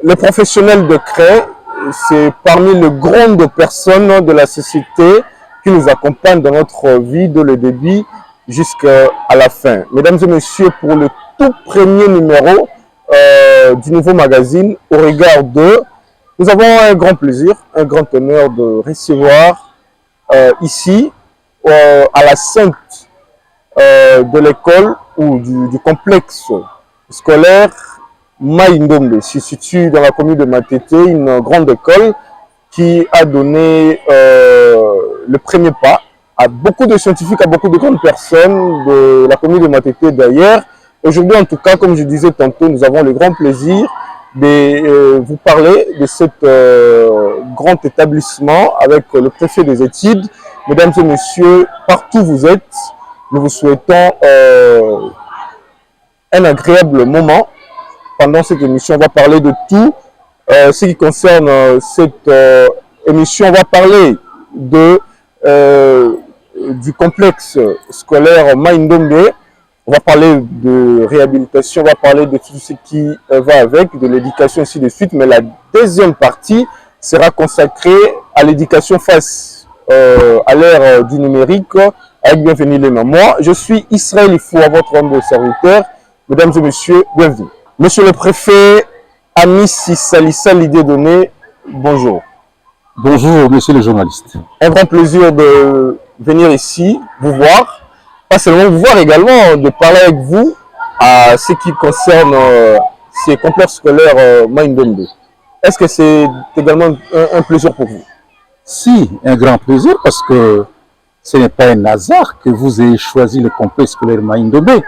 Les professionnels de CREI, c'est parmi les grandes personnes de la société qui nous accompagnent dans notre vie de le début jusqu'à la fin. Mesdames et messieurs, pour le tout premier numéro du nouveau magazine, au regard de, nous avons un grand plaisir, un grand honneur de recevoir ici, à la Sainte de l'école ou du complexe scolaire Maïndombe, se situe dans la commune de Matete, une grande école qui a donné le premier pas à beaucoup de scientifiques, à beaucoup de grandes personnes de la commune de Matete d'ailleurs. Aujourd'hui, en tout cas, comme je disais tantôt, nous avons le grand plaisir de vous parler de cet grand établissement avec le préfet des études. Mesdames et messieurs, partout où vous êtes, nous vous souhaitons un agréable moment. Pendant cette émission, on va parler de tout ce qui concerne cette émission. On va parler du complexe scolaire Maïndombe. On va parler de réhabilitation, on va parler de tout ce qui va avec, de l'éducation, ainsi de suite. Mais la deuxième partie sera consacrée à l'éducation face à l'ère du numérique, avec Bienvenue les mamans. Moi, je suis Israël Ifou, à votre humble serviteur. Mesdames et messieurs, bienvenue. Monsieur le préfet, Amissi Salissa l'idée donnée, bonjour. Bonjour, monsieur le journaliste. Un grand plaisir de venir ici, vous voir. Pas seulement vous voir, également de parler avec vous à ce qui concerne ces complexes scolaires Maïndombe. Est-ce que c'est également un plaisir pour vous? Si, un grand plaisir parce que ce n'est pas un hasard que vous ayez choisi le complexe scolaire Maïndombe.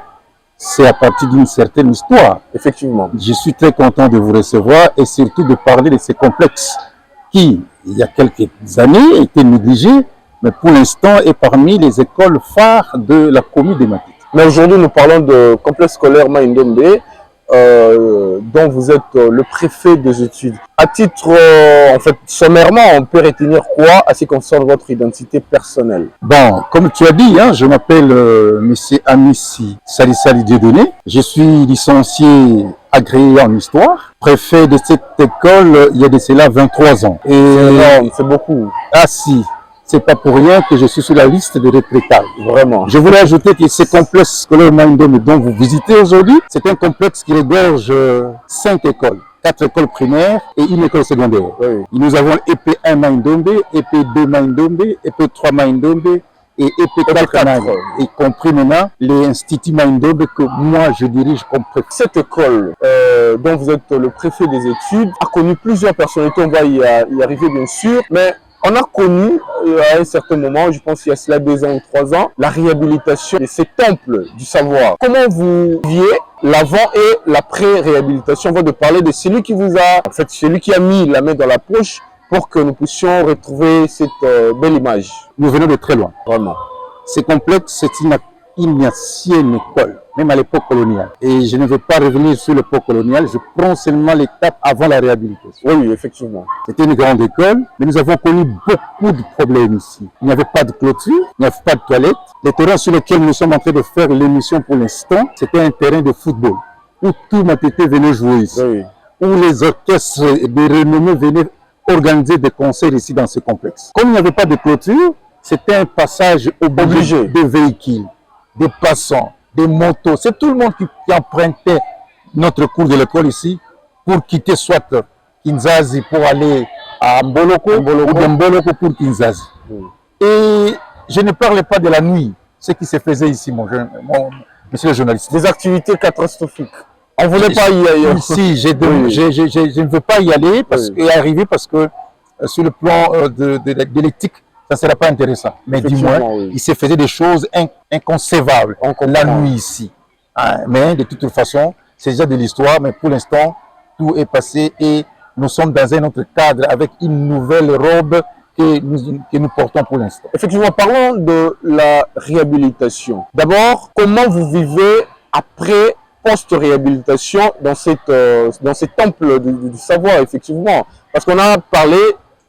C'est à partir d'une certaine histoire. Effectivement. Je suis très content de vous recevoir et surtout de parler de ces complexes qui, il y a quelques années, étaient négligés, mais pour l'instant est parmi les écoles phares de la commune de Matete. Mais aujourd'hui, nous parlons de complexe scolaire Maïndombe, dont vous êtes le préfet des études. À titre, en fait, sommairement, on peut retenir quoi à ce qui concerne votre identité personnelle? Bon, comme tu as dit, hein, je m'appelle monsieur Amissi Salissa Dieudonné. Je suis licencié agréé en histoire, préfet de cette école il y a de cela 23 ans. C'est énorme, c'est beaucoup. Ah si, c'est pas pour rien que je suis sur la liste des retraités. Vraiment. Je voulais ajouter que ce complexe scolaire Maïndombe dont vous visitez aujourd'hui, c'est un complexe qui regorge 5 écoles. 4 écoles primaires et une école secondaire. Oui. Nous avons EP1 Maïndombe, EP2 Maïndombe, EP3 Maïndombe et EP4 Maïndombe, y compris maintenant les instituts Maïndombe que moi je dirige comme préfet. Cette école dont vous êtes le préfet des études a connu plusieurs personnalités, on va y arriver bien sûr, mais on a connu à un certain moment, je pense qu'il y a cela 2 ans ou 3 ans, la réhabilitation de ces temples du savoir. Comment vous viez l'avant et l'après-réhabilitation? On va de parler de celui qui vous a, en fait, celui qui a mis la main dans la poche pour que nous puissions retrouver cette belle image. Nous venons de très loin. Vraiment. Ce complexe, c'est une ancienne école, même à l'époque coloniale. Et je ne veux pas revenir sur l'époque coloniale, je prends seulement l'étape avant la réhabilitation. Oui, effectivement. C'était une grande école, mais nous avons connu beaucoup de problèmes ici. Il n'y avait pas de clôture, il n'y avait pas de toilette. Les terrains sur lesquels nous sommes en train de faire l'émission pour l'instant, c'était un terrain de football, où tout Matete venait jouer ici. Oui. Où les orchestres de renommée venaient organiser des concerts ici dans ce complexe. Comme il n'y avait pas de clôture, c'était un passage obligé de véhicules, des passants, des motos. C'est tout le monde qui empruntait notre cours de l'école ici pour quitter soit Kinzazi pour aller à Mboloko ou de Mboloko pour Kinzazi. Et je ne parle pas de la nuit, ce qui se faisait ici, monsieur le journaliste. Des activités catastrophiques. On ne voulait pas y aller. Si, je ne veux pas y aller y arriver parce que sur le plan de l'éthique, ça ne sera pas intéressant. Mais du moins, il se faisait des choses inconcevables la nuit ici. Mais de toute façon, c'est déjà de l'histoire, mais pour l'instant, tout est passé et nous sommes dans un autre cadre avec une nouvelle robe que nous portons pour l'instant. Effectivement, parlons de la réhabilitation. D'abord, comment vous vivez après post-réhabilitation dans ces temples du savoir, effectivement? Parce qu'on a parlé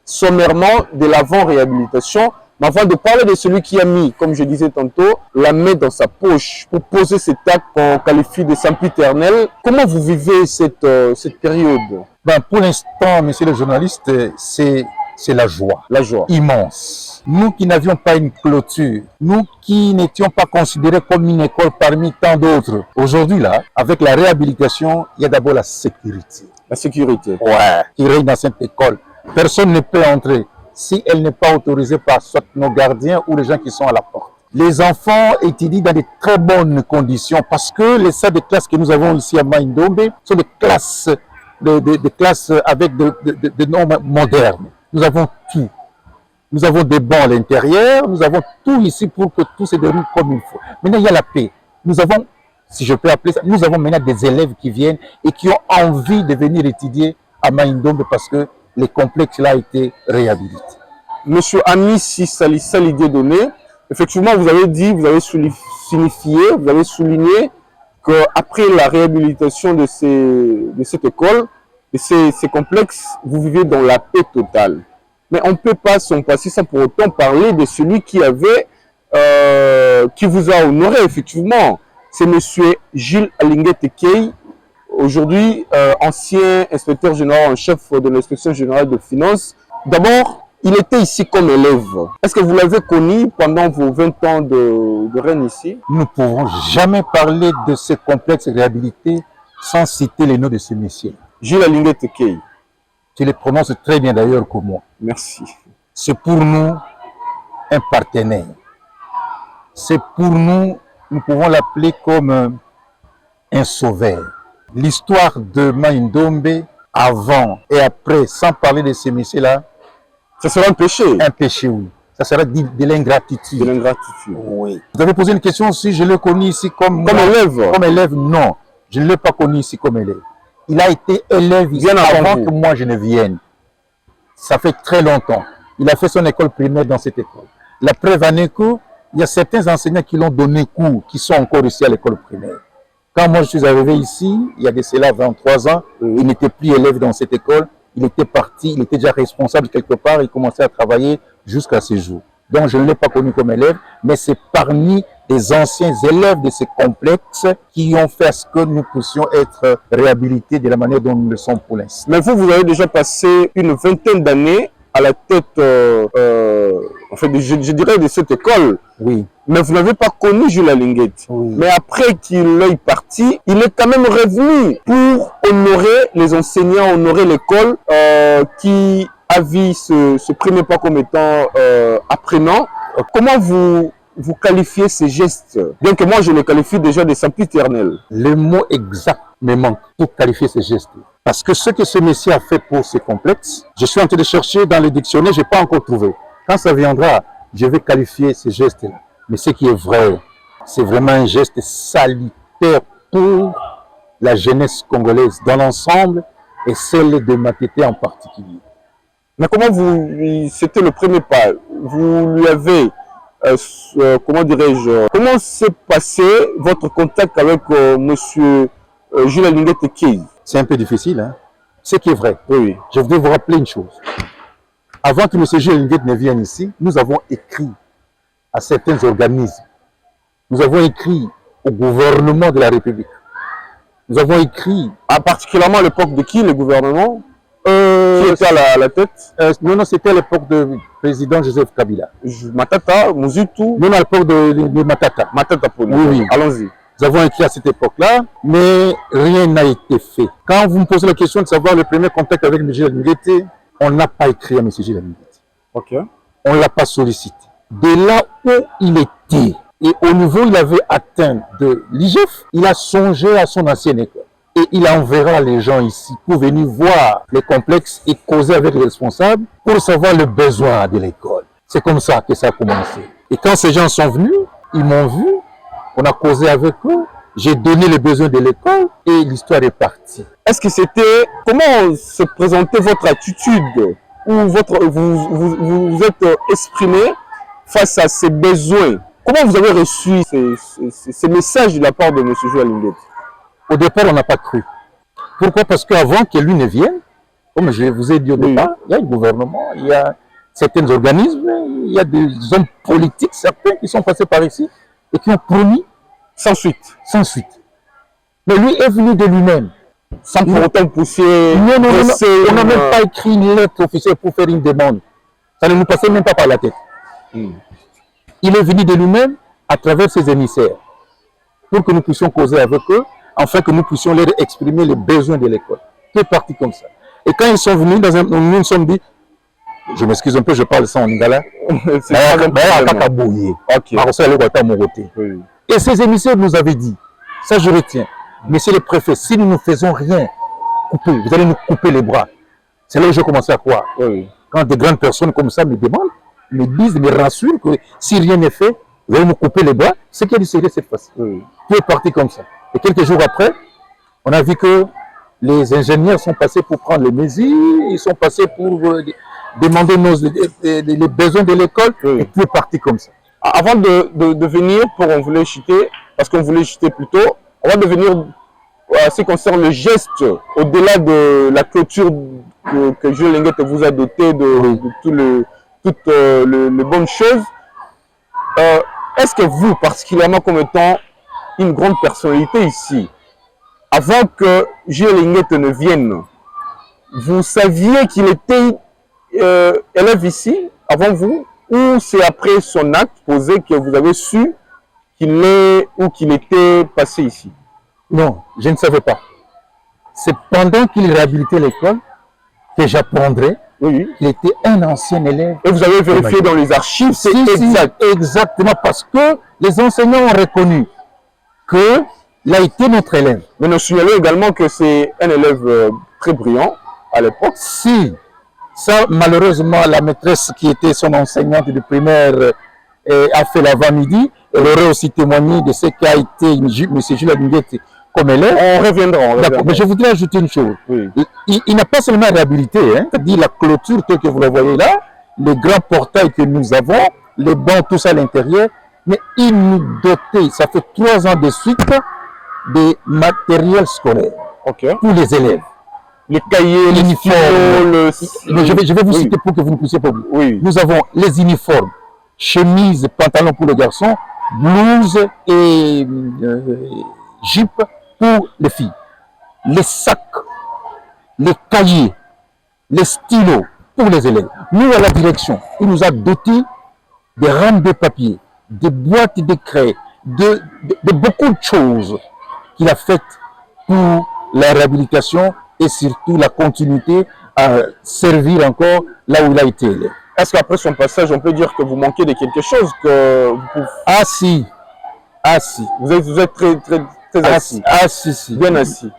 sommairement de l'avant-réhabilitation, Mais avant de parler de celui qui a mis, comme je disais tantôt, la main dans sa poche pour poser cet acte qu'on qualifie de sempiternel, comment vous vivez cette période? Ben, pour l'instant, monsieur le journaliste, c'est la joie. La joie. Immense. Nous qui n'avions pas une clôture, nous qui n'étions pas considérés comme une école parmi tant d'autres, aujourd'hui là, avec la réhabilitation, il y a d'abord la sécurité. La sécurité. Ouais. Qui règne dans cette école. Personne ne peut entrer si elle n'est pas autorisée par soit nos gardiens ou les gens qui sont à la porte. Les enfants étudient dans de très bonnes conditions parce que les salles de classe que nous avons ici à Maïndombe sont des classes, des classes avec des normes modernes. Nous avons tout. Nous avons des bancs à l'intérieur, nous avons tout ici pour que tout se déroule comme il faut. Maintenant, il y a la paix. Nous avons, si je peux appeler ça, nous avons maintenant des élèves qui viennent et qui ont envie de venir étudier à Maïndombe parce que les complexes là ont été réhabilités. Monsieur Amissi Salidé Donné, effectivement, vous avez dit, vous avez signifié, vous avez souligné qu'après la réhabilitation de cette école, de ces complexes, vous vivez dans la paix totale. Mais on ne peut pas s'en passer sans pour autant parler de celui qui vous a honoré, effectivement. C'est monsieur Gilles Alinguet Tekei, aujourd'hui ancien inspecteur général en chef de l'inspection générale de finances. D'abord, il était ici comme élève. Est-ce que vous l'avez connu pendant vos 20 ans de règne ici? Nous ne pouvons jamais parler de ces complexes réhabilités sans citer les noms de ces messieurs. Gilles Alinguet Tekei. Tu les prononces très bien d'ailleurs que moi. Merci. C'est pour nous un partenaire. C'est pour nous, nous pouvons l'appeler comme un sauveur. L'histoire de Maïndombe, avant et après, sans parler de ces messieurs-là, ça sera un péché. Un péché, oui. Ça sera de l'ingratitude. De l'ingratitude. Oui. Vous avez posé une question si je l'ai connu ici comme élève. Comme élève, non. Je ne l'ai pas connu ici comme élève. Il a été élève ici avant que moi je ne vienne. Ça fait très longtemps. Il a fait son école primaire dans cette école. La preuve en est qu'il y a certains enseignants qui l'ont donné cours, qui sont encore ici à l'école primaire. Quand moi je suis arrivé ici, il y a de cela 23 ans, il n'était plus élève dans cette école. Il était parti, il était déjà responsable quelque part, il commençait à travailler jusqu'à ce jour. Donc je ne l'ai pas connu comme élève, mais c'est parmi les anciens élèves de ces complexes qui ont fait à ce que nous puissions être réhabilités de la manière dont nous le sommes pour l'instant. Mais vous avez déjà passé une vingtaine d'années à la tête, en fait, je dirais, de cette école. Oui. Mais vous n'avez pas connu Jules Alinguet. Oui. Mais après qu'il est parti, il est quand même revenu pour honorer les enseignants, honorer l'école qui a vu ce premier pas comme étant apprenant. Comment vous qualifiez ces gestes? Bien que moi, je les qualifie déjà de sempiternels. Le mot exact me manque pour qualifier ces gestes. Parce que ce que ce monsieur a fait pour ces complexes, je suis en train de chercher dans le dictionnaire, je n'ai pas encore trouvé. Quand ça viendra, je vais qualifier ces gestes-là. Mais ce qui est vrai, c'est vraiment un geste salutaire pour la jeunesse congolaise dans l'ensemble et celle de Matete en particulier. Mais comment c'était le premier pas? Vous lui avez, comment dirais-je, comment s'est passé votre contact avec monsieur Jules Alinguet Tekei? C'est un peu difficile, hein? Ce qui est vrai. Oui. Je voudrais vous rappeler une chose. Avant que M. Jules Alinguet ne vienne ici, nous avons écrit à certains organismes. Nous avons écrit au gouvernement de la République. Nous avons écrit... Particulièrement à l'époque de qui, le gouvernement? Qui était à la tête? Non, c'était à l'époque du président Joseph Kabila. Matata, Mouzoutou? Non, à l'époque de Matata. Matata Poli. Oui. Allons-y. Nous avons écrit à cette époque-là, mais rien n'a été fait. Quand vous me posez la question de savoir le premier contact avec M. Alinguet, on n'a pas écrit à M. Alinguet. Ok. On ne l'a pas sollicité. De là où il était, et au niveau où il avait atteint de l'IGF, il a songé à son ancienne école. Et il enverra les gens ici pour venir voir les complexes et causer avec les responsables pour savoir le besoin de l'école. C'est comme ça que ça a commencé. Et quand ces gens sont venus, ils m'ont vu, on a causé avec eux, j'ai donné les besoins de l'école et l'histoire est partie. Est-ce que c'était... Comment se présentait votre attitude ou vous êtes exprimé face à ces besoins? Comment vous avez reçu ces messages de la part de M. Jules Alinguet? Au départ, on n'a pas cru. Pourquoi? Parce qu'avant que lui ne vienne, comme je vous ai dit au départ, il y a un gouvernement, il y a certains organismes, il y a des hommes politiques, certains qui sont passés par ici et qui ont promis Sans suite. sans suite. Mais lui est venu de lui-même. Sans pour autant pousser. Non, presser on n'a une- même pas écrit une lettre officielle pour faire une demande. Ça ne nous passait même pas par la tête. Il est venu de lui-même à travers ses émissaires pour que nous puissions causer avec eux, afin que nous puissions leur exprimer les besoins de l'école. C'est parti comme ça. Et quand ils sont venus, nous nous sommes dit, je m'excuse un peu, je parle ça en lingala, C'est pas un problème. Ok. Oui. et ces émissaires nous avaient dit, ça je retiens, monsieur le préfet, si nous ne faisons rien, coupez, vous allez nous couper les bras. C'est là où j'ai commencé à croire. Oui. Quand des grandes personnes comme ça me demandent, me disent, me rassurent que si rien n'est fait, vous allez nous couper les bras, c'est qu'il y a du sérieux cette fois-ci. Oui. Tout est parti comme ça. Et quelques jours après, on a vu que les ingénieurs sont passés pour prendre les mesures, ils sont passés pour demander les besoins de l'école, Oui. et tout est parti comme ça. Avant de venir, on voulait chuter, parce qu'on voulait chuter plus tôt, avant de venir, en ce qui concerne le geste, au-delà de la clôture que Jules Linguette vous a doté de toutes les bonnes choses, est-ce que vous, particulièrement comme étant une grande personnalité ici, avant que Jules Linguette ne vienne, vous saviez qu'il était élève ici, avant vous, ou c'est après son acte posé que vous avez su qu'il est ou qu'il était passé ici? Non, je ne savais pas. C'est pendant qu'il réhabilitait l'école que j'apprendrai Oui. qu'il était un ancien élève. Et vous avez vérifié dans les archives, c'est exact. Exactement, parce que les enseignants ont reconnu qu'il a été notre élève. Mais nous signalons également que c'est un élève très brillant à l'époque. Si, ça, malheureusement, la maîtresse qui était son enseignante de primaire a fait l'avant-midi. Elle aurait aussi témoigné de ce qu'a été M. Jules Linguette comme élève. On reviendra. D'accord, mais je voudrais ajouter une chose. Oui. Il n'a pas seulement réhabilité, hein, c'est-à-dire la clôture telle que vous la voyez là, les grands portails que nous avons, les bancs, tout ça à l'intérieur, mais il nous dotait, ça fait 3 ans de suite, des matériels scolaires Ok. pour les élèves. Les cahiers, les Uniformes. stylos, Mais je vais vous Oui. citer pour que vous ne puissiez pas oublier. Oui. Nous avons les uniformes, chemises, pantalons pour les garçons, blouses et jupes pour les filles. Les sacs, les cahiers, les stylos pour les élèves. Nous, à la direction, il nous a doté des rames de papier, des boîtes de craie, de beaucoup de choses qu'il a faites pour la réhabilitation et surtout la continuité à servir encore là où il a été élève. Est-ce qu'après son passage, on peut dire que vous manquez de quelque chose, que vous, Ah si, ah si, vous êtes très, très, très assis, si. bien assis.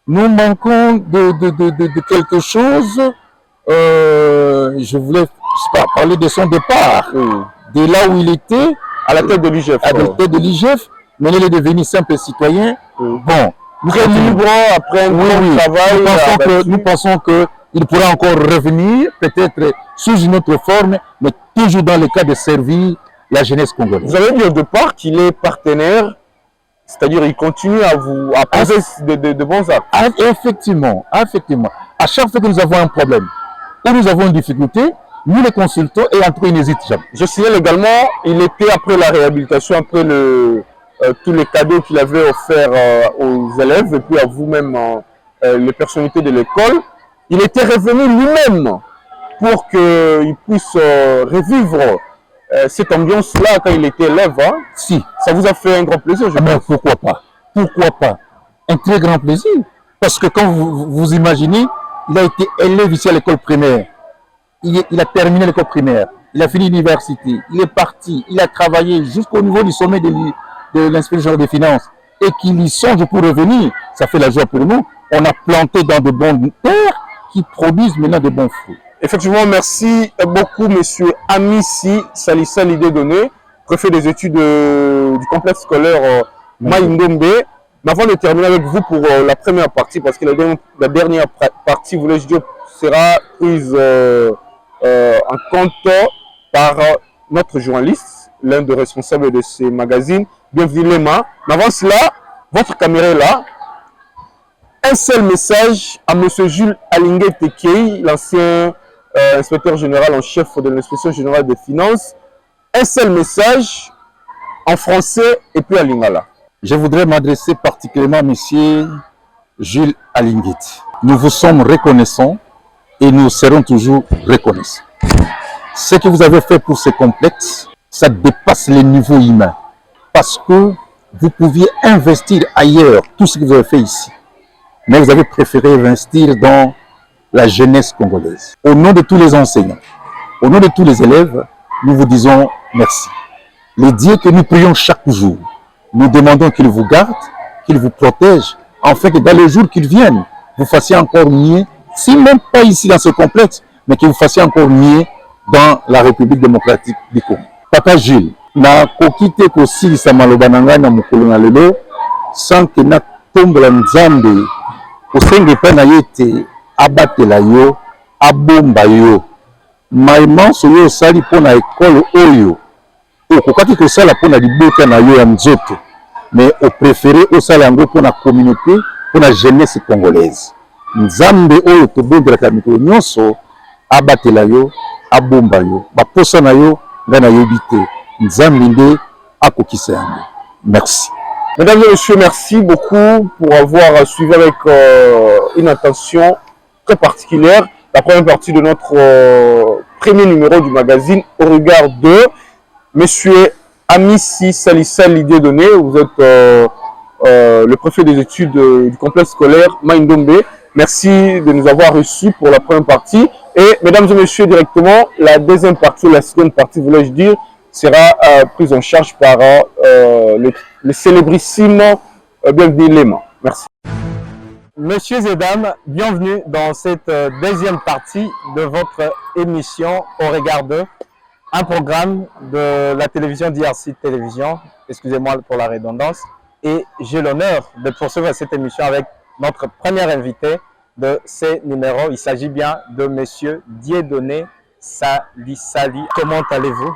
Nous manquons de quelque chose. Je voulais parler de son départ, Oui. de là où il était, À la tête de l'IGF. à la tête de l'IGF, mais il est devenu simple citoyen. Oui. Bon, nous Très libre après un grand travail. nous pensons qu'il pourra encore revenir, peut-être sous une autre forme, mais toujours dans le cas de servir la jeunesse congolaise. Vous avez dit au départ qu'il est partenaire, c'est-à-dire il continue à vous poser de bons actes. Ah, effectivement. À chaque fois que nous avons un problème ou nous avons une difficulté, nous les consultons et en tout cas, il n'hésite jamais. Je signale également, il était après la réhabilitation, après tous les cadeaux qu'il avait offerts aux élèves et puis à vous-même, les personnalités de l'école, il était revenu lui-même pour qu'il puisse revivre cette ambiance-là quand il était élève. Hein. Si, Ça vous a fait un grand plaisir, je mais pense. pourquoi pas? Pourquoi pas? Un très grand plaisir. Parce que quand vous imaginez, il a été élève ici à l'école primaire. Il a terminé l'école primaire. Il a fini l'université. Il est parti. Il a travaillé jusqu'au niveau du sommet de l'inspection des finances. Et qu'il y songe pour revenir. Ça fait la joie pour nous. On a planté dans de bonnes terres qui produisent maintenant de bons fruits. Effectivement, merci beaucoup, monsieur Amissi Salissa Lidé-Donné, préfet des études du complexe scolaire Maïndombe. Mais avant de terminer avec vous pour la première partie, parce que la dernière partie, voulais-je dire, sera prise en compte par notre journaliste, l'un des responsables de ces magazines. Bienvenue Lema. Mais avant cela, votre caméra est là. Un seul message à monsieur Jules Linguette Tekei, l'ancien inspecteur général en chef de l'inspection générale des finances, un seul message en français et puis à lingala. Je voudrais m'adresser particulièrement à M. Jules Alingit. Nous vous sommes reconnaissants et nous serons toujours reconnaissants. Ce que vous avez fait pour ces complexes, ça dépasse les niveaux humains. Parce que vous pouviez investir ailleurs tout ce que vous avez fait ici. Mais vous avez préféré investir dans la jeunesse congolaise. Au nom de tous les enseignants, au nom de tous les élèves, nous vous disons merci. Les dieux que nous prions chaque jour, nous demandons qu'ils vous gardent, qu'ils vous protègent, afin que dans les jours qu'ils viennent, vous fassiez encore mieux, si même pas ici dans ce complexe, mais que vous fassiez encore mieux dans la République démocratique du Congo. Papa Jules, na kokite kosilisa maloba na ngai na mokolo na lelo sans que na tombola nzambe osenge mpe na ye te abatela yo abomba yo maimanso oyo osali mpo na ekole oyo okokaki kosala mpo na libota na yo ya nzoto mais opréféré osala yango mpo na communauté mpo na jeunesse congolaise. Nzambe oyo tobondelaka mikolo nyonso abatela yo abomba yo baposa na yo ngai nayebi te nzambe nde akokisa yango. Merci. Mesdames et messieurs, merci beaucoup pour avoir suivi avec une attention très particulière la première partie de notre premier numéro du magazine Au regard de Monsieur Amissi Salissa Dieudonné. Vous êtes le préfet des études du complexe scolaire Maïndombe. Merci de nous avoir reçus pour la première partie. Et mesdames et messieurs, directement, la deuxième partie, ou la seconde partie, voulais-je dire, sera prise en charge par le célébrissime Bienvenue Léman. Merci. Messieurs et dames, bienvenue dans cette deuxième partie de votre émission Au regard de, un programme de la télévision DRC Télévision, excusez-moi pour la redondance, et j'ai l'honneur de poursuivre cette émission avec notre premier invité de ces numéros. Il s'agit bien de Monsieur Dieudonné Salissali. Comment allez-vous?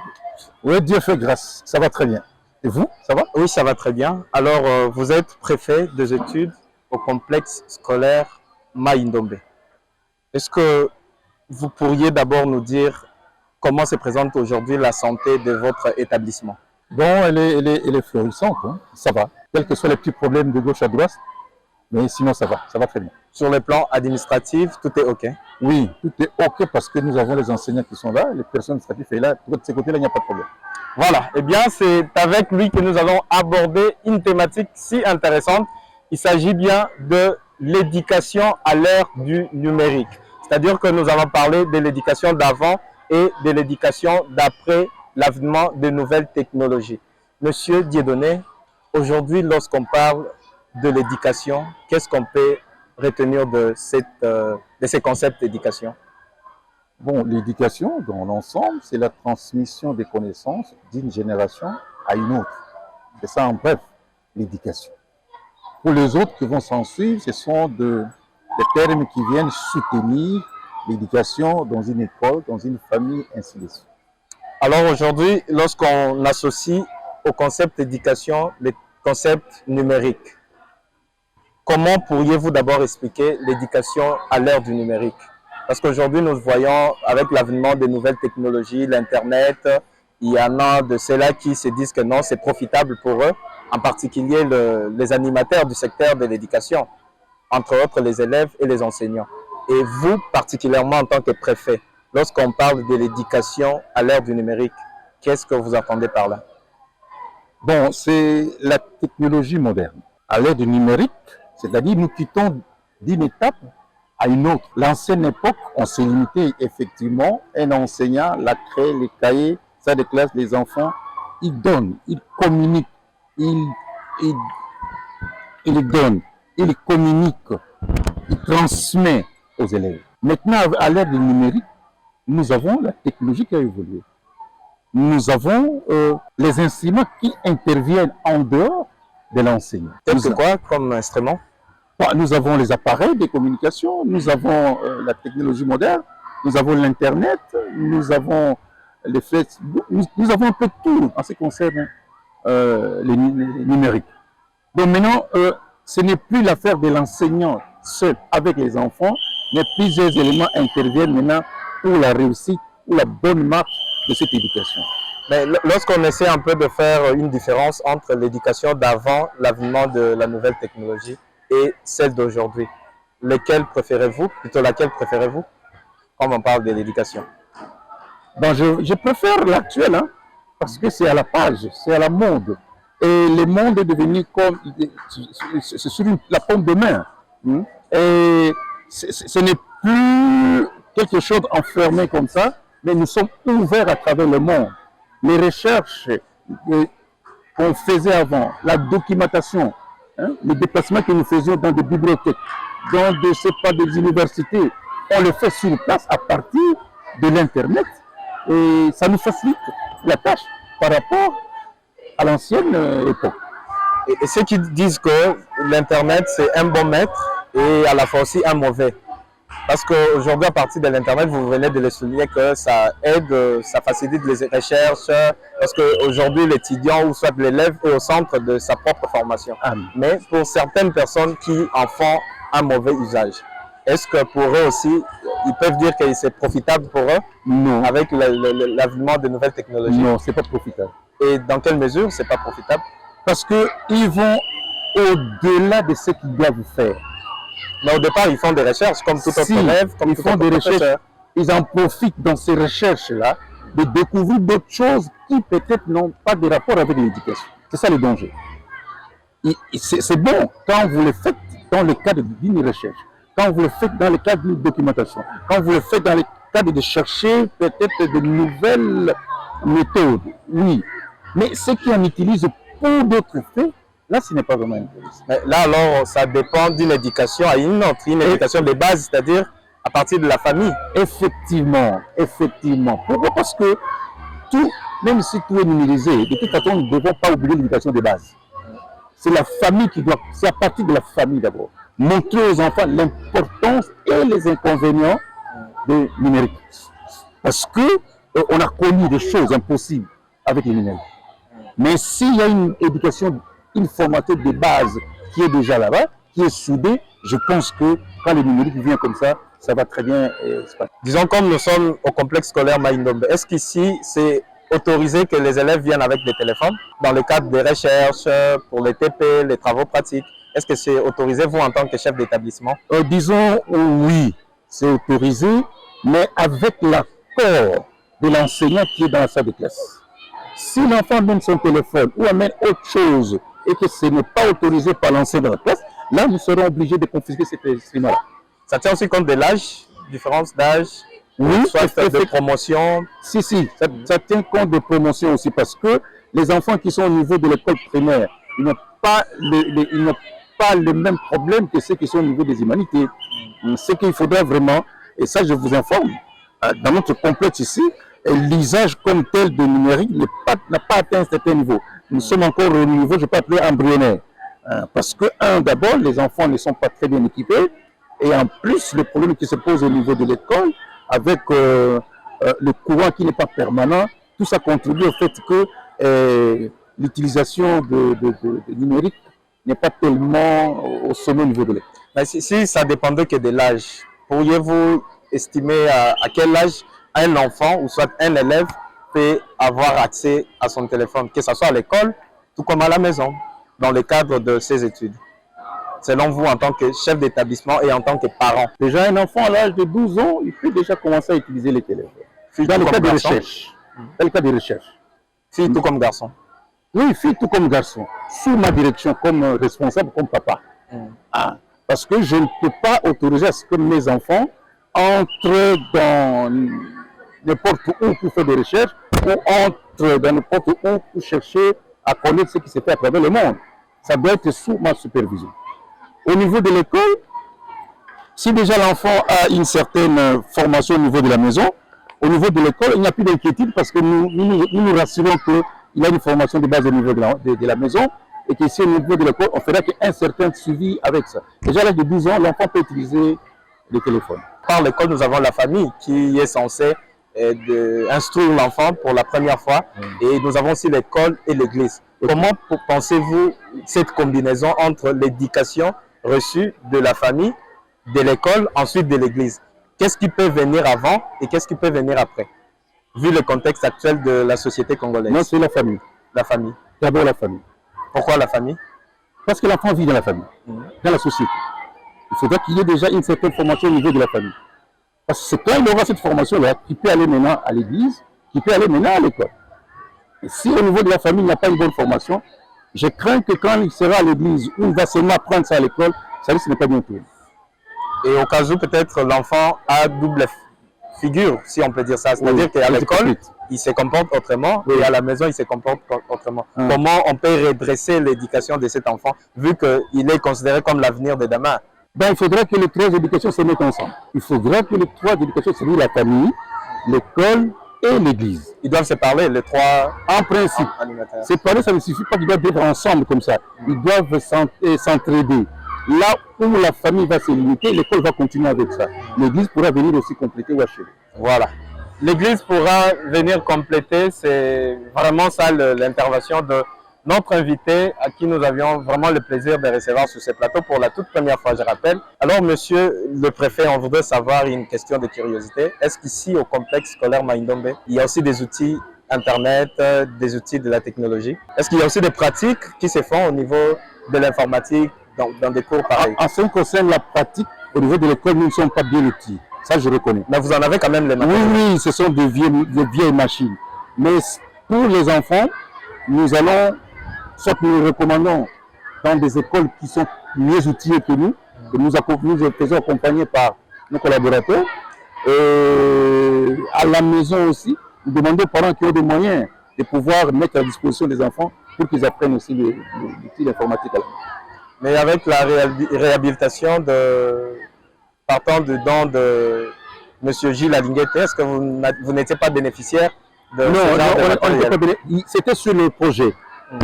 Oui, Dieu fait grâce, ça va très bien. Et vous, ça va? Oui, ça va très bien. Alors, vous êtes préfet des études au complexe scolaire Maïndombe. Est-ce que vous pourriez d'abord nous dire comment se présente aujourd'hui la santé de votre établissement? Bon, elle est florissante, hein. Ça va. Quels que soient les petits problèmes de gauche à droite, mais sinon ça va très bien. Sur le plan administratif, tout est OK? Oui, tout est OK parce que nous avons les enseignants qui sont là, les personnes administratives et là, de ces côtés-là, il n'y a pas de problème. Voilà, eh bien c'est avec lui que nous allons aborder une thématique si intéressante. Il s'agit bien de l'éducation à l'ère du numérique. C'est-à-dire que nous allons parler de l'éducation d'avant et de l'éducation d'après l'avènement de nouvelles technologies. Monsieur Dieudonné, aujourd'hui, lorsqu'on parle de l'éducation, qu'est-ce qu'on peut retenir de ces concepts d'éducation? Bon, l'éducation, dans l'ensemble, c'est la transmission des connaissances d'une génération à une autre. C'est ça en bref, l'éducation. Pour les autres qui vont s'en suivre, ce sont des termes qui viennent soutenir l'éducation dans une école, dans une famille, ainsi de suite. Alors aujourd'hui, lorsqu'on associe au concept d'éducation les concepts numériques, comment pourriez-vous d'abord expliquer l'éducation à l'ère du numérique? Parce qu'aujourd'hui, nous voyons avec l'avènement des nouvelles technologies, l'Internet, il y en a de ceux-là qui se disent que non, c'est profitable pour eux, en particulier les animateurs du secteur de l'éducation, entre autres les élèves et les enseignants. Et vous, particulièrement en tant que préfet, lorsqu'on parle de l'éducation à l'ère du numérique, qu'est-ce que vous entendez par là? Bon, c'est la technologie moderne. À l'ère du numérique, c'est-à-dire nous quittons d'une étape à une autre. L'ancienne époque, on s'est limité effectivement, un enseignant, la craie, les cahiers, ça de classe, les enfants, il donne, il communique, il donne, il communique, il transmet aux élèves. Maintenant, à l'ère du numérique, nous avons la technologie qui a évolué. Nous avons les instruments qui interviennent en dehors de l'enseignant. C'est quoi comme instrument? Nous avons les appareils de communication, nous avons la technologie moderne, nous avons l'Internet, nous avons les Facebook, nous avons un peu tout en ce qui concerne les numériques. Donc maintenant, ce n'est plus l'affaire de l'enseignant seul avec les enfants, mais plusieurs éléments interviennent maintenant pour la réussite, pour la bonne marche de cette éducation. Mais lorsqu'on essaie un peu de faire une différence entre l'éducation d'avant l'avènement de la nouvelle technologie et celle d'aujourd'hui, lesquelles préférez-vous? Plutôt laquelle préférez-vous quand on parle de l'éducation? Bon, je préfère l'actuel, hein, parce que c'est à la page, c'est à la mode. Et le monde est devenu comme, c'est sur la paume de main. Et ce n'est plus quelque chose enfermé comme ça, mais nous sommes ouverts à travers le monde. Les recherches qu'on faisait avant, la documentation, hein, les déplacements que nous faisions dans des bibliothèques, dans des, je sais pas, des universités, on le fait sur place à partir de l'Internet. Et ça nous facilite la tâche par rapport à l'ancienne époque. Et ceux qui disent que l'Internet c'est un bon maître et à la fois aussi un mauvais. Parce qu'aujourd'hui, à partir de l'Internet, vous venez de le souligner que ça aide, ça facilite les recherches, parce qu'aujourd'hui, l'étudiant ou soit l'élève est au centre de sa propre formation. Mais pour certaines personnes qui en font un mauvais usage, est-ce que pour eux aussi, ils peuvent dire que c'est profitable pour eux? Non. Avec l'avènement de nouvelles technologies? Non, c'est pas profitable. Et dans quelle mesure c'est pas profitable? Parce qu'ils vont au-delà de ce qu'ils doivent faire. Mais au départ, ils font des recherches, comme tout autre élève, comme ils tout font autre des recherches. professeur. Ils en profitent dans ces recherches-là de découvrir d'autres choses qui peut-être n'ont pas de rapport avec l'éducation. C'est ça le danger. C'est bon quand vous le faites dans le cadre d'une recherche, quand vous le faites dans le cadre d'une documentation, quand vous le faites dans le cadre de chercher peut-être de nouvelles méthodes, oui. Mais ceux qui en utilisent pour d'autres faits, là, ce n'est pas vraiment intéressant. Mais là, alors, ça dépend d'une éducation à une autre, une éducation de base, c'est-à-dire à partir de la famille. Effectivement, effectivement. Pourquoi? Parce que tout, même si tout est numérisé, de toute façon, nous ne devons pas oublier l'éducation de base. C'est la famille qui doit, c'est à partir de la famille d'abord. Montrer aux enfants l'importance et les inconvénients du numérique. Parce que on a connu des choses impossibles avec le numérique. Mais s'il y a une éducation, une formation de base qui est déjà là-bas, qui est soudée, je pense que quand le numérique vient comme ça va très bien se passer. Disons comme nous sommes au complexe scolaire Maïndombe, est-ce qu'ici c'est autorisé que les élèves viennent avec des téléphones dans le cadre des recherches, pour les TP, les travaux pratiques? Est-ce que c'est autorisé, vous, en tant que chef d'établissement? Disons oui, c'est autorisé, mais avec l'accord de l'enseignant qui est dans la salle de classe. Si l'enfant amène son téléphone ou amène autre chose et que ce n'est pas autorisé par l'enseignant de la classe, là, nous serons obligés de confisquer cet instrument-là. Ça tient aussi compte de l'âge, différence d'âge, oui, soit de promotion? Si, ça tient compte de promotion aussi parce que les enfants qui sont au niveau de l'école primaire, ils n'ont pas le même problème que ceux qui sont au niveau des humanités. Ce qu'il faudra vraiment, et ça je vous informe, dans notre complexe ici, l'usage comme tel de numérique n'a pas atteint un certain niveau. Nous sommes encore au niveau, je peux appeler embryonnaire. Parce que, d'abord, les enfants ne sont pas très bien équipés. Et en plus, le problème qui se pose au niveau de l'école, avec le courant qui n'est pas permanent, tout ça contribue au fait que l'utilisation de numérique n'est pas tellement au sommet au niveau de l'école. Mais si ça dépendait que de l'âge, pourriez-vous estimer à quel âge un enfant ou soit un élève peut avoir accès à son téléphone, que ce soit à l'école, tout comme à la maison, dans le cadre de ses études? Selon vous, en tant que chef d'établissement et en tant que parent? Déjà, un enfant à l'âge de 12 ans, il peut déjà commencer à utiliser les téléphones. Dans le cas de recherche. Dans le cas de recherche. Fille tout comme garçon? Oui, fille tout comme garçon. Sous ma direction, comme responsable, comme papa. Parce que je ne peux pas autoriser à ce que mes enfants entrent dans n'importe où pour faire des recherches ou entrent dans n'importe où pour chercher à connaître ce qui se fait à travers le monde. Ça doit être sous ma supervision. Au niveau de l'école, si déjà l'enfant a une certaine formation au niveau de la maison, au niveau de l'école, il n'y a plus d'inquiétude parce que nous rassurons qu'il a une formation de base au niveau de la maison et qu'ici au niveau de l'école, on fera un certain suivi avec ça. Déjà à l'âge de 12 ans, l'enfant peut utiliser le téléphone. Par l'école, nous avons la famille qui est censée instruire l'enfant pour la première fois et nous avons aussi l'école et l'église. Comment pensez-vous cette combinaison entre l'éducation reçue de la famille, de l'école, ensuite de l'église? Qu'est-ce qui peut venir avant et qu'est-ce qui peut venir après, vu le contexte actuel de la société congolaise? Non, c'est la famille. La famille. D'abord la famille. Pourquoi la famille? Parce que l'enfant vit dans la famille, dans la société. Il faudra qu'il y ait déjà une certaine formation au niveau de la famille. Parce que c'est quand il aura cette formation-là qu'il peut aller maintenant à l'église, qu'il peut aller maintenant à l'école. Et si au niveau de la famille, il n'y a pas une bonne formation, je crains que quand il sera à l'église ou il va seulement apprendre ça à l'école, ça risque de ne pas bien tourner. Et au cas où peut-être l'enfant a double figure, si on peut dire ça. C'est-à-dire qu'à l'école, il se comporte autrement et à la maison, il se comporte autrement. Comment on peut redresser l'éducation de cet enfant, vu qu'il est considéré comme l'avenir de demain? Ben, il faudra que les trois éducations se mettent ensemble. Il faudra que les trois éducations, c'est-à-dire la famille, l'école et l'église. Ils doivent se parler, les trois en principe. animateurs. Se parler, ça ne suffit pas qu'ils doivent vivre ensemble comme ça. Ils doivent s'entraider. Là où la famille va se limiter, l'école va continuer avec ça. L'église pourra venir aussi compléter ou achever. Voilà. L'église pourra venir compléter, c'est vraiment ça l'intervention de notre invité à qui nous avions vraiment le plaisir de recevoir sur ce plateau pour la toute première fois, je rappelle. Alors, monsieur le préfet, on voudrait savoir une question de curiosité. Est-ce qu'ici, au complexe scolaire Maïndombe, il y a aussi des outils Internet, des outils de la technologie? Est-ce qu'il y a aussi des pratiques qui se font au niveau de l'informatique, dans des cours pareils? En ce qui concerne la pratique, au niveau de l'école, nous ne sommes pas bien outils. Ça, je reconnais. Mais vous en avez quand même les machines? Oui, ce sont de vieilles machines. Mais pour les enfants, nous allons, soit nous recommandons dans des écoles qui sont mieux outillées que nous faisons accompagner par nos collaborateurs. Et à la maison aussi, nous demandons aux parents qui ont des moyens de pouvoir mettre à disposition des enfants pour qu'ils apprennent aussi l'outil informatique à la maison. Mais avec la réhabilitation partant du don de M. Gilles Alinguete, est-ce que vous n'étiez pas bénéficiaire de ce genre de matériel? C'était sur le projet.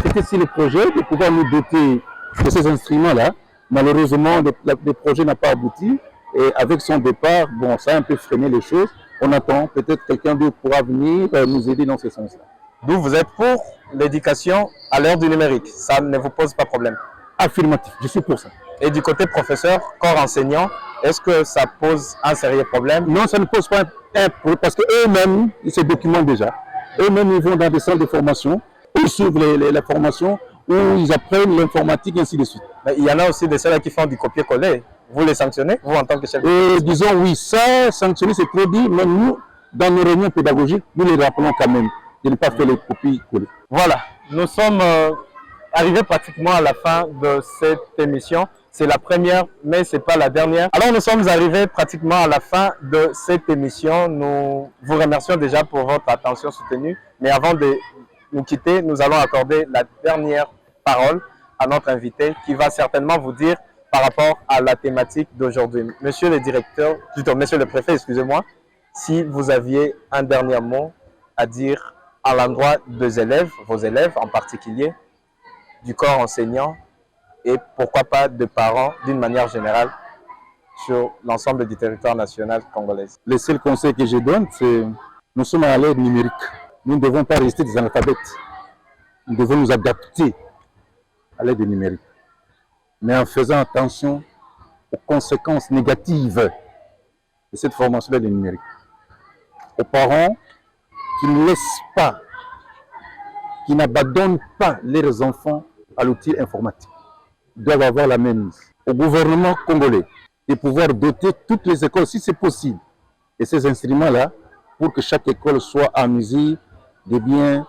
C'était sur le projet de pouvoir nous doter de ces instruments-là. Malheureusement, le projet n'a pas abouti. Et avec son départ, bon, ça a un peu freiné les choses. On attend, peut-être quelqu'un d'autre pourra venir nous aider dans ce sens-là. D'où vous êtes pour l'éducation à l'ère du numérique. Ça ne vous pose pas problème? Affirmatif, je suis pour ça. Et du côté professeur, corps enseignant, est-ce que ça pose un sérieux problème? Non, ça ne pose pas un problème parce qu'eux-mêmes, ils se documentent déjà. Eux-mêmes, ils vont dans des salles de formation, où ils suivent la formation, où ils apprennent l'informatique et ainsi de suite. Mais il y en a aussi des ceux qui font du copier-coller. Vous les sanctionnez, vous en tant que chef disons oui, ça, sanctionner c'est trop dit, mais nous, dans nos réunions pédagogiques, nous les rappelons quand même de ne pas faire les copies-coller. Voilà, nous sommes arrivés pratiquement à la fin de cette émission. C'est la première, mais ce n'est pas la dernière. Alors nous sommes arrivés pratiquement à la fin de cette émission. Nous vous remercions déjà pour votre attention soutenue. Mais avant de nous quitter, nous allons accorder la dernière parole à notre invité qui va certainement vous dire par rapport à la thématique d'aujourd'hui. Monsieur le directeur, plutôt monsieur le préfet, excusez-moi, si vous aviez un dernier mot à dire à l'endroit des élèves, vos élèves en particulier, du corps enseignant et pourquoi pas de parents d'une manière générale sur l'ensemble du territoire national congolais. Le seul conseil que je donne, c'est nous sommes à l'ère numérique. Nous ne devons pas rester des analphabètes. Nous devons nous adapter à l'aide numérique, mais en faisant attention aux conséquences négatives de cette formation-là du numérique. Aux parents qui ne laissent pas, qui n'abandonnent pas leurs enfants à l'outil informatique, doivent avoir la même mise. Au gouvernement congolais de pouvoir doter toutes les écoles, si c'est possible, de ces instruments-là, pour que chaque école soit en mesure de bien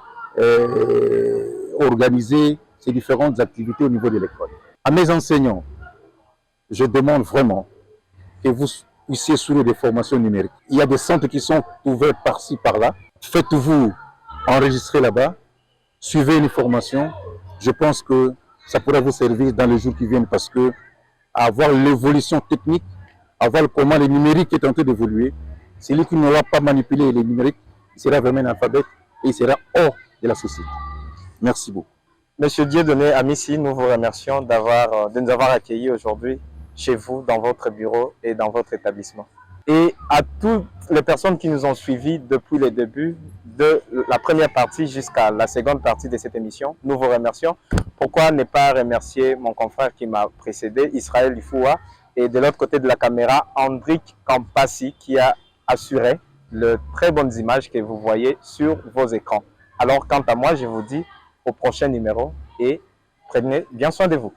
organiser ces différentes activités au niveau de l'école. À mes enseignants, je demande vraiment que vous puissiez suivre des formations numériques. Il y a des centres qui sont ouverts par-ci, par-là. Faites-vous enregistrer là-bas, suivez une formation. Je pense que ça pourra vous servir dans les jours qui viennent parce que avoir l'évolution technique, avoir comment le numérique est en train d'évoluer, celui qui n'aura pas manipulé le numérique, il sera vraiment un alphabet et il sera hors de la société. Merci beaucoup. Monsieur Dieudonné Amissi, nous vous remercions de nous avoir accueillis aujourd'hui chez vous, dans votre bureau et dans votre établissement. Et à toutes les personnes qui nous ont suivis depuis le début de la première partie jusqu'à la seconde partie de cette émission, nous vous remercions. Pourquoi ne pas remercier mon confrère qui m'a précédé, Israël Ifoua, Et de l'autre côté de la caméra, Andric Campassi qui a assuré les très bonnes images que vous voyez sur vos écrans. Alors quant à moi, je vous dis au prochain numéro et prenez bien soin de vous.